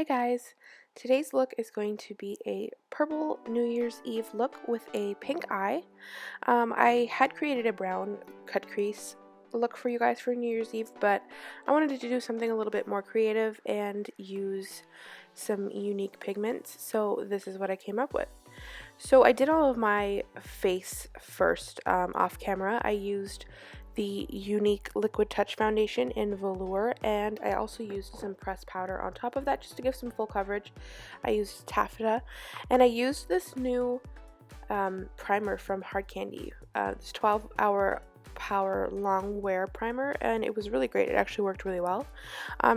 Hey guys, today's look is going to be a purple New Year's Eve look with a pink eye. I had created a brown cut crease look for you guys for New Year's Eve, but I wanted to do something a little bit more creative and use some unique pigments, so this is what I came up with. So I did all of my face first off camera. I used the Younique Liquid Touch Foundation in Velour, and I also used some pressed powder on top of that just to give some full coverage. I used Taffeta, and I used this new primer from Hard Candy. This 12-hour power long wear primer, and it was really great. It actually worked really well.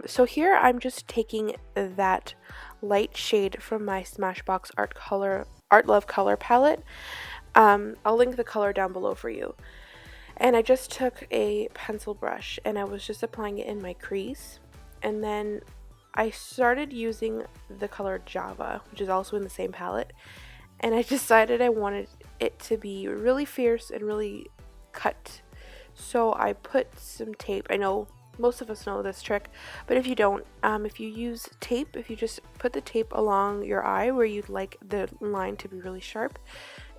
So here I'm just taking that light shade from my Smashbox Art Love color palette. I'll link the color down below for you. And I just took a pencil brush and I was just applying it in my crease. And then I started using the color Java, which is also in the same palette. And I decided I wanted it to be really fierce and really cut. So I put some tape. I know most of us know this trick, but if you don't, if you use tape, if you just put the tape along your eye where you'd like the line to be really sharp,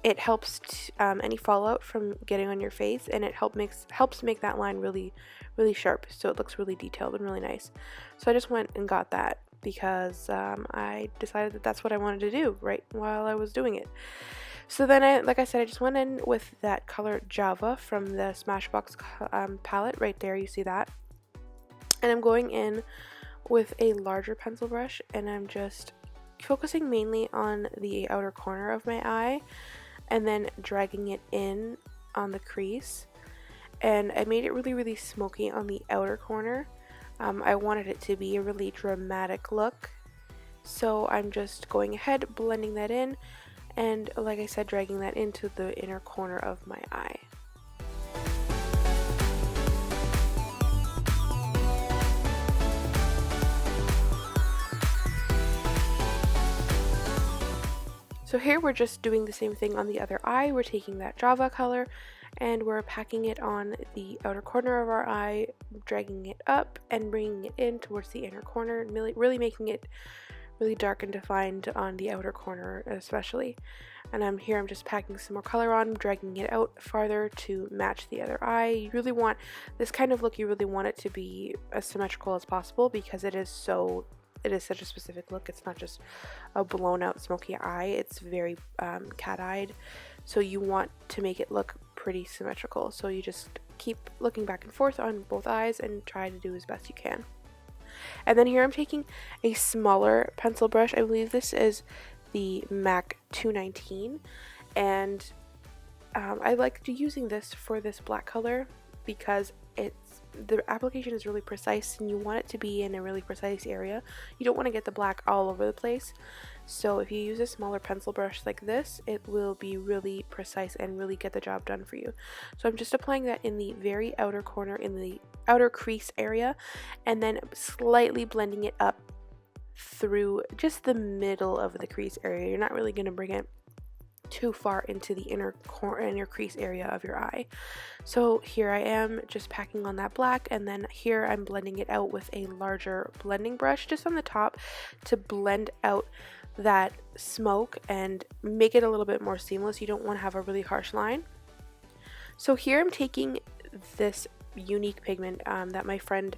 it helps any fallout from getting on your face, and it helps make that line really sharp, so it looks really detailed and really nice. So I just went and got that because I decided that that's what I wanted to do right while I was doing it. So then like I said, I just went in with that color Java from the Smashbox palette right there. You see that? And I'm going in with a larger pencil brush, and I'm just focusing mainly on the outer corner of my eye and then dragging it in on the crease. And I made it really smoky on the outer corner. I wanted it to be a really dramatic look, so I'm just going ahead, blending that in, and like I said, dragging that into the inner corner of my eye. So here we're just doing the same thing on the other eye. We're taking that Java color and we're packing it on the outer corner of our eye, dragging it up and bringing it in towards the inner corner, really making it really dark and defined on the outer corner especially. And I'm just packing some more color on, dragging it out farther to match the other eye. You really want this kind of look, you really want it to be as symmetrical as possible because it is such a specific look. It's not just a blown out smoky eye, it's very cat-eyed, so you want to make it look pretty symmetrical. So you just keep looking back and forth on both eyes and try to do as best you can. And then here I'm taking a smaller pencil brush. I believe this is the MAC 219, and I like using this for this black color because the application is really precise and you want it to be in a really precise area. You don't want to get the black all over the place. So if you use a smaller pencil brush like this, it will be really precise and really get the job done for you. So I'm just applying that in the very outer corner, in the outer crease area, and then slightly blending it up through just the middle of the crease area. You're not really going to bring it too far into the inner crease area of your eye. So here I am just packing on that black, and then here I'm blending it out with a larger blending brush just on the top to blend out that smoke and make it a little bit more seamless. You don't want to have a really harsh line. So here I'm taking this Younique pigment that my friend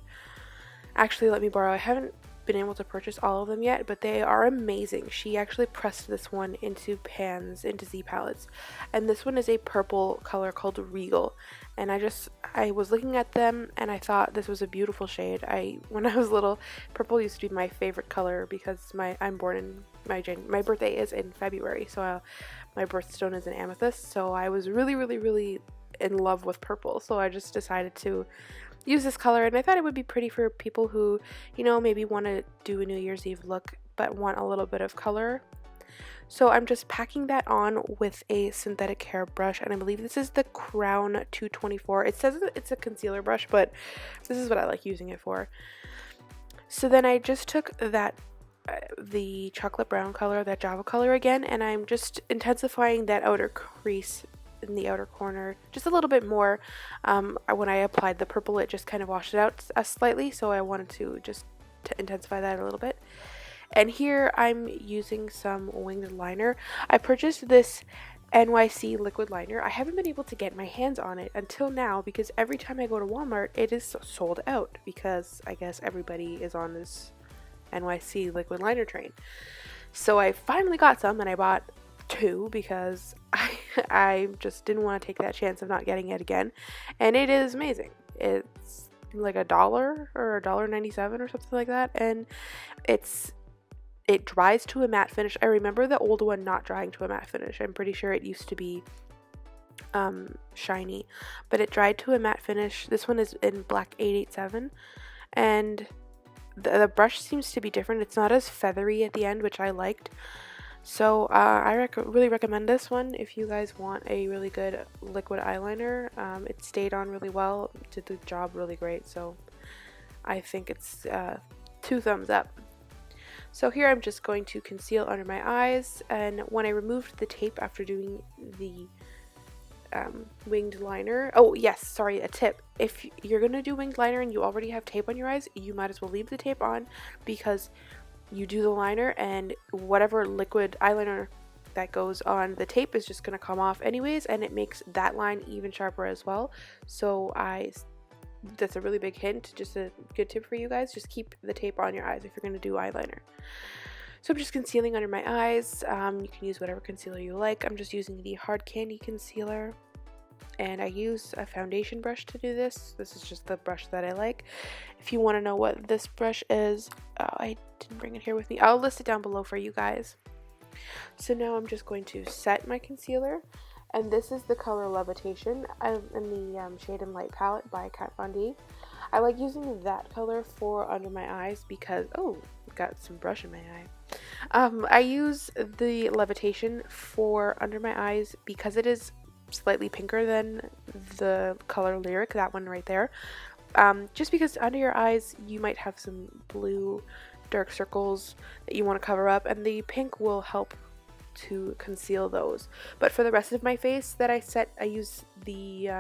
actually let me borrow. I haven't been able to purchase all of them yet, but they are amazing. She actually pressed this one into pans, into Z palettes, and this one is a purple color called Regal. And I was looking at them and I thought this was a beautiful shade. When I was little, purple used to be my favorite color because my birthday is in February, so my birthstone is an amethyst, so I was really in love with purple. So I just decided to use this color, and I thought it would be pretty for people who, maybe want to do a New Year's Eve look but want a little bit of color. So I'm just packing that on with a synthetic hair brush, and I believe this is the Crown 224. It says it's a concealer brush, but this is what I like using it for. So then I just took that the chocolate brown color, that Java color again, and I'm just intensifying that outer crease in the outer corner just a little bit more. When I applied the purple, it just kind of washed it out slightly, so I wanted to just intensify that a little bit. And here I'm using some winged liner. I purchased this NYC liquid liner. I haven't been able to get my hands on it until now because every time I go to Walmart it is sold out because I guess everybody is on this NYC liquid liner train. So I finally got some and I bought 2 because I just didn't want to take that chance of not getting it again. And it is amazing. It's like $1 or $1.97 or something like that, and it dries to a matte finish. I remember the old one not drying to a matte finish. I'm pretty sure it used to be shiny, but it dried to a matte finish. This one is in black 887, and the brush seems to be different. It's not as feathery at the end, which I liked. So I really recommend this one if you guys want a really good liquid eyeliner. It stayed on really well, did the job really great, so I think it's 2 thumbs up. So here I'm just going to conceal under my eyes, and when I removed the tape after doing the winged liner, oh yes, sorry, a tip. If you're going to do winged liner and you already have tape on your eyes, you might as well leave the tape on, because you do the liner and whatever liquid eyeliner that goes on the tape is just going to come off anyways, and it makes that line even sharper as well. So that's a really big hint, just a good tip for you guys. Just keep the tape on your eyes if you're going to do eyeliner. So I'm just concealing under my eyes. You can use whatever concealer you like. I'm just using the Hard Candy concealer, and I use a foundation brush to do this. This is just the brush that I like. If you want to know what this brush is, I didn't bring it here with me. I'll list it down below for you guys. So now I'm just going to set my concealer, and this is the color Levitation in the Shade and Light palette by Kat Von D. I like using that color for under my eyes because, oh, got some brush in my eye. I use the Levitation for under my eyes because it is slightly pinker than the color Lyric, that one right there. Just because under your eyes you might have some blue dark circles that you want to cover up, and the pink will help to conceal those. But for the rest of my face that I set, I use the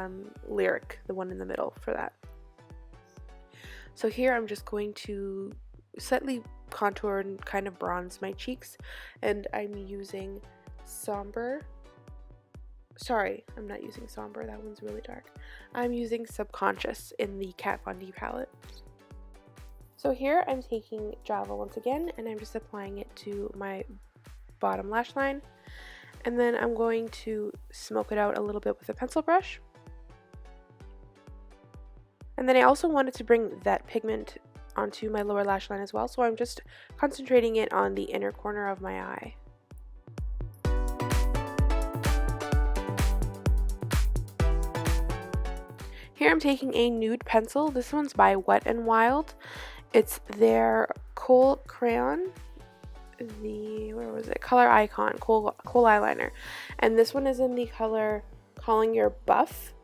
Lyric, the one in the middle, for that. So here I'm just going to slightly contour and kind of bronze my cheeks, and I'm using Somber. Sorry, I'm not using Somber, that one's really dark. I'm using Subconscious in the Kat Von D palette. So here I'm taking Java once again, and I'm just applying it to my bottom lash line, and then I'm going to smoke it out a little bit with a pencil brush. And then I also wanted to bring that pigment onto my lower lash line as well, so I'm just concentrating it on the inner corner of my eye. Here I'm taking a nude pencil. This one's by Wet n Wild. It's their Kohl crayon, where was it? Color Icon, Kohl eyeliner. And this one is in the color Calling Your Buff.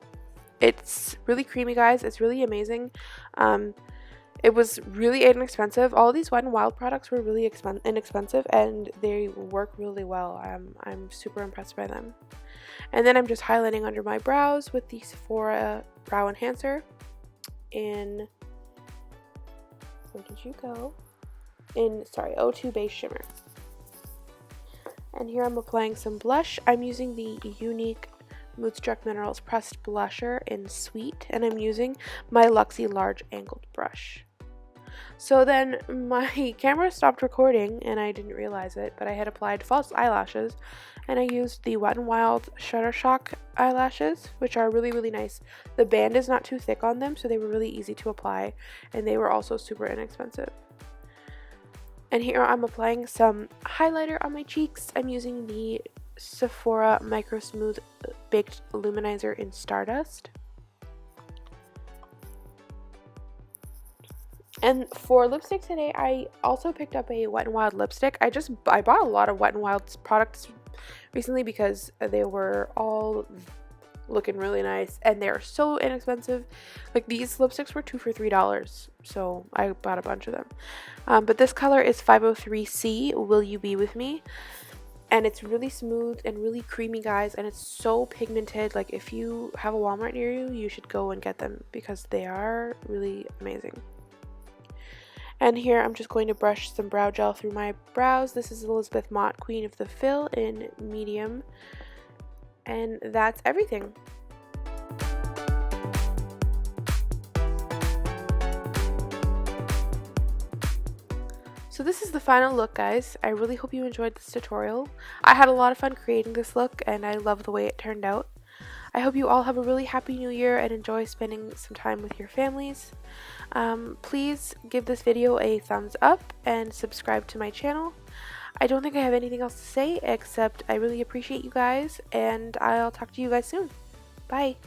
It's really creamy, guys. It's really amazing. It was really inexpensive. All these Wet n Wild products were really inexpensive, and they work really well. I'm super impressed by them. And then I'm just highlighting under my brows with the Sephora Brow Enhancer in, where did you go? O2 Base Shimmer. And here I'm applying some blush. I'm using the Younique Moodstruck Minerals Pressed Blusher in Sweet, and I'm using my Luxie Large Angled Brush. So then my camera stopped recording, and I didn't realize it, but I had applied false eyelashes, and I used the Wet n Wild Shuttershock eyelashes, which are really, really nice. The band is not too thick on them, so they were really easy to apply, and they were also super inexpensive. And here I'm applying some highlighter on my cheeks. I'm using the Sephora Microsmooth Baked Luminizer in Stardust. And for lipstick today, I also picked up a Wet n Wild lipstick. I bought a lot of Wet n Wild products recently because they were all looking really nice, and they're so inexpensive. Like, these lipsticks were 2 for $3, so I bought a bunch of them. But this color is 503C, Will You Be With Me? And it's really smooth and really creamy, guys, and it's so pigmented. Like, if you have a Walmart near you, you should go and get them because they are really amazing. And here I'm just going to brush some brow gel through my brows. This is Elizabeth Mott, Queen of the Fill in medium. And that's everything. So this is the final look, guys. I really hope you enjoyed this tutorial. I had a lot of fun creating this look and I love the way it turned out. I hope you all have a really happy new year and enjoy spending some time with your families. Please give this video a thumbs up and subscribe to my channel. I don't think I have anything else to say except I really appreciate you guys and I'll talk to you guys soon. Bye!